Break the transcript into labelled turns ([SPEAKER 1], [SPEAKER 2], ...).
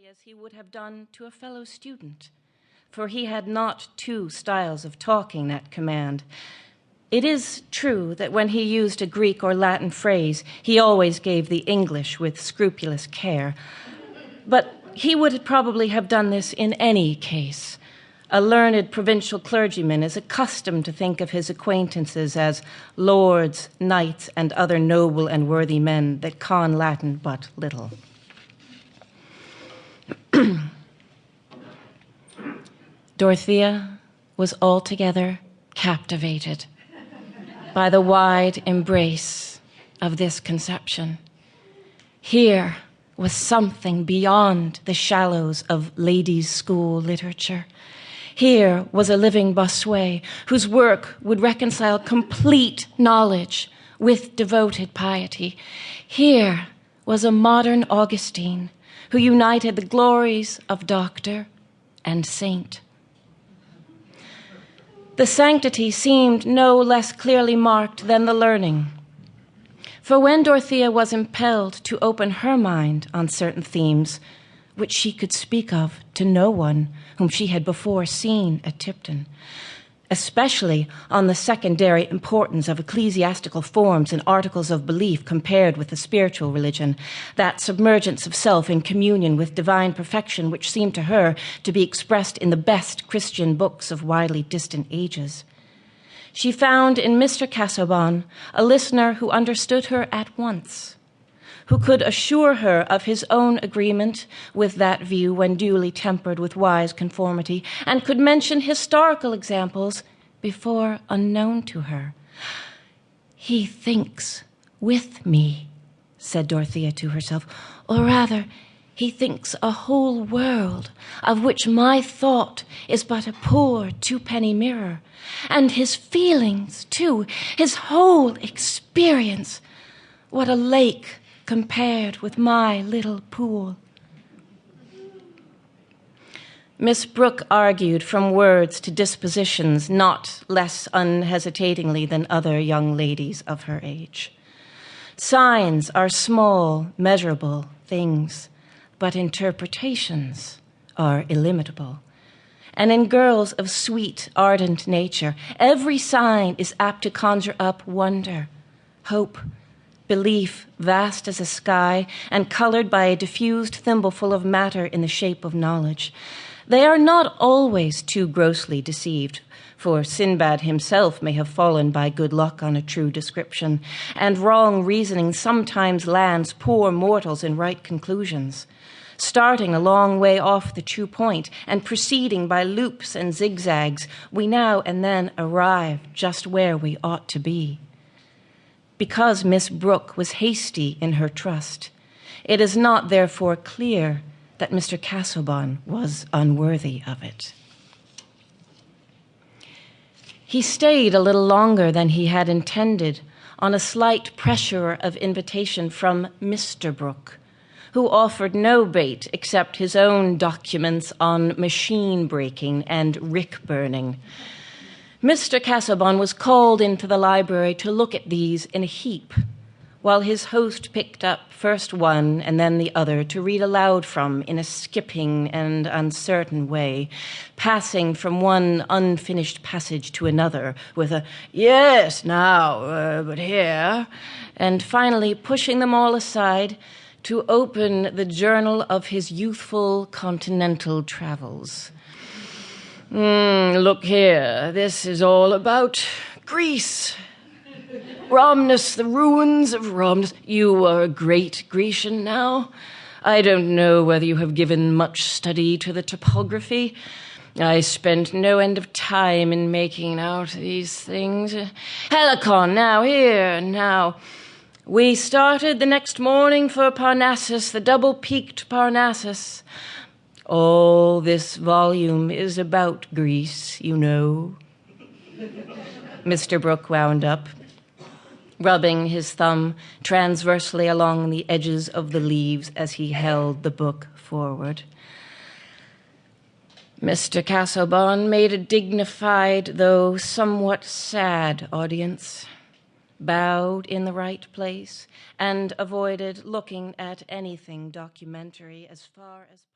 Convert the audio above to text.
[SPEAKER 1] as he would have done to a fellow student, for he had not two styles of talking at command. It is true that when he used a Greek or Latin phrase, he always gave the English with scrupulous care. But he would probably have done this in any case. A learned provincial clergyman is accustomed to think of his acquaintances as lords, knights, and other noble and worthy men that con Latin but little. Dorothea was altogether captivated by the wide embrace of this conception. Here was something beyond the shallows of ladies' school literature. Here was a living Bossuet whose work would reconcile complete knowledge with devoted piety. Here was a modern Augustine who united the glories of doctor and saint. The sanctity seemed no less clearly marked than the learning. For when Dorothea was impelled to open her mind on certain themes, which she could speak of to no one whom she had before seen at Tipton, especially on the secondary importance of ecclesiastical forms and articles of belief compared with the spiritual religion, that submergence of self in communion with divine perfection which seemed to her to be expressed in the best Christian books of widely distant ages. She found in Mr. Casaubon a listener who understood her at once, who could assure her of his own agreement with that view when duly tempered with wise conformity, and could mention historical examples before unknown to her. "He thinks with me," said Dorothea to herself, "or rather, he thinks a whole world, of which my thought is but a poor two-penny mirror. And his feelings, too, his whole experience, what a lake compared with my little pool." Miss Brooke argued from words to dispositions not less unhesitatingly than other young ladies of her age. Signs are small, measurable things, but interpretations are illimitable. And in girls of sweet, ardent nature, every sign is apt to conjure up wonder, hope, belief vast as a sky and colored by a diffused thimbleful of matter in the shape of knowledge. They are not always too grossly deceived, for Sinbad himself may have fallen by good luck on a true description, and wrong reasoning sometimes lands poor mortals in right conclusions. Starting a long way off the true point and proceeding by loops and zigzags, we now and then arrive just where we ought to be. Because Miss Brooke was hasty in her trust, it is not therefore clear that Mr. Casaubon was unworthy of it. He stayed a little longer than he had intended on a slight pressure of invitation from Mr. Brooke, who offered no bait except his own documents on machine breaking and rick burning. Mr. Casaubon was called into the library to look at these in a heap, while his host picked up first one and then the other to read aloud from in a skipping and uncertain way, passing from one unfinished passage to another with a "yes, now, but here," and finally pushing them all aside to open the journal of his youthful continental travels. "Look here, this is all about Greece. Rhamnus, the ruins of Rhamnus. You are a great Grecian now. I don't know whether you have given much study to the topography. I spent no end of time in making out these things. Helicon, now, here, now. We started the next morning for Parnassus, the double-peaked Parnassus. All this volume is about Greece, you know," Mr. Brooke wound up, rubbing his thumb transversely along the edges of the leaves as he held the book forward. Mr. Casaubon made a dignified, though somewhat sad audience, bowed in the right place, and avoided looking at anything documentary as far as